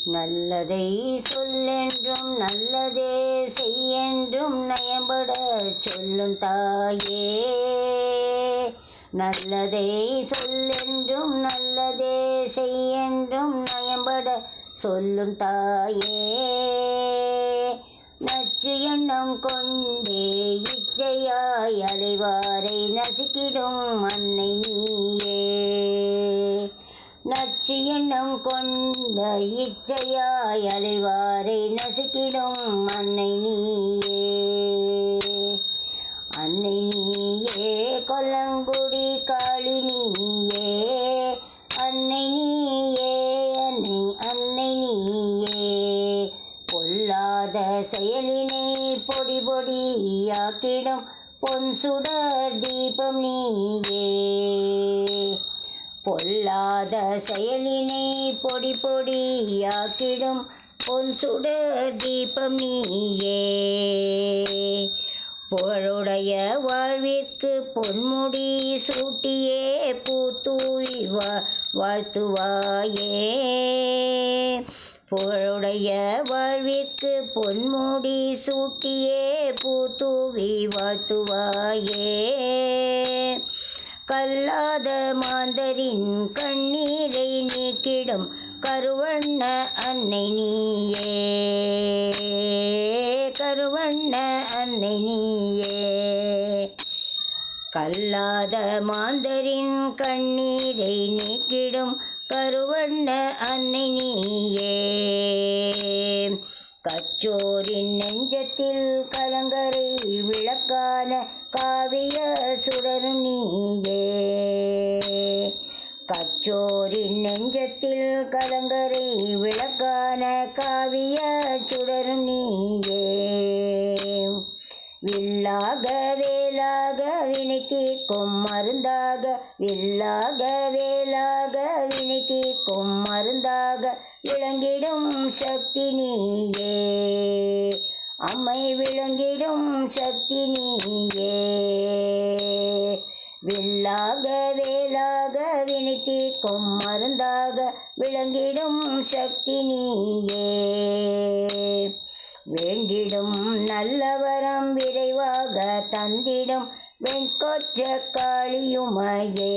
நல்லதை சொல்லென்றும் நல்லதே செய்யென்றும் நயம்பட சொல்லும் தாயே. நல்லதை சொல்லென்றும் நல்லதே செய்யென்றும் நயம்பட சொல்லும் தாயே. நச்சு எண்ணம் கொண்டே இச்சையாய் அலைவாரை நசுக்கிடும் அன்னை நீயே. நச்சு எண்ணம் கொண்ட இச்சையாய் அலைவாரை நசுக்கிடும் அன்னை நீயே. அன்னை நீயே கொல்லங்குடி காளி நீயே. அன்னை நீயே அன்னை நீயே. பொல்லாத செயலினை பொடி பொடியாக்கிடும் பொன் சுடர் தீபம் நீயே. பொல்லாத செயலினை பொடி பொடியாக்கிடும் பொன் சுடர் தீபம் நீயே. புகழுடைய வாழ்விற்கு பொன்முடி சூட்டியே பூத்தூவி வாழ்த்துவாயே. புகழுடைய வாழ்விற்கு பொன்முடி சூட்டியே பூத்தூவி வாழ்த்துவாயே. கல்லாத மாந்தரின் கண்ணீரை நீக்கிடும் கருவண்ண அன்னை நீயே. கருவண்ண அன்னை நீயே. கல்லாத மாந்தரின் கண்ணீரை நீக்கிடும் கருவண்ண அன்னை நீயே. கச்சோரின் நெஞ்சத்தில் கலங்கரை விளக்கான காவிய சுடரும் நீயே. கச்சோரின் நெஞ்சத்தில் கலங்கரை விளக்கான காவிய சுடரும் நீயே. வில்லாக வேலாக வினை தீர்க்கும் மருந்தாக. வில்லாக வேலாக வினை தீர்க்கும் மருந்தாக விளங்கிடும் சக்தி நீயே. அம்மை விளங்கிடும் சக்தி நீயே. வில்லாக வேலாக வினை தீர்க்கும் மருந்தாக விளங்கிடும் சக்தி நீயே. வேண்டிடும் நல்லவரம் விரைவாக தந்திடும் வெண்கொற்ற காளியுமையே.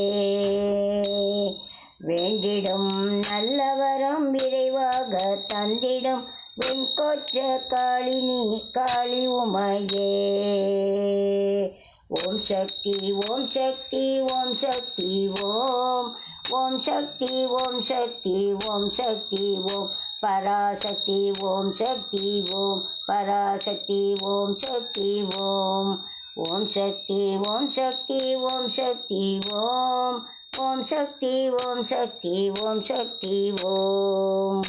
வேண்டிடும் நல்லவரம் விரைவாக தந்திடும் வெண்கொற்ற காளி உமையே. ஓம் சக்தி ஓம் சக்தி ஓம் சக்தி ஓம். ஓம் சக்தி ஓம் சக்தி ஓம் சக்தி ஓம். பராசக்தி ஓம் சக்தி ஓம். பராசக்தி ஓம் சக்தி ஓம். ஓம் சக்தி ஓம் சக்தி ஓம் சக்தி ஓம். ஓம் சக்தி ஓம் சக்தி ஓம் சக்தி ஓம்.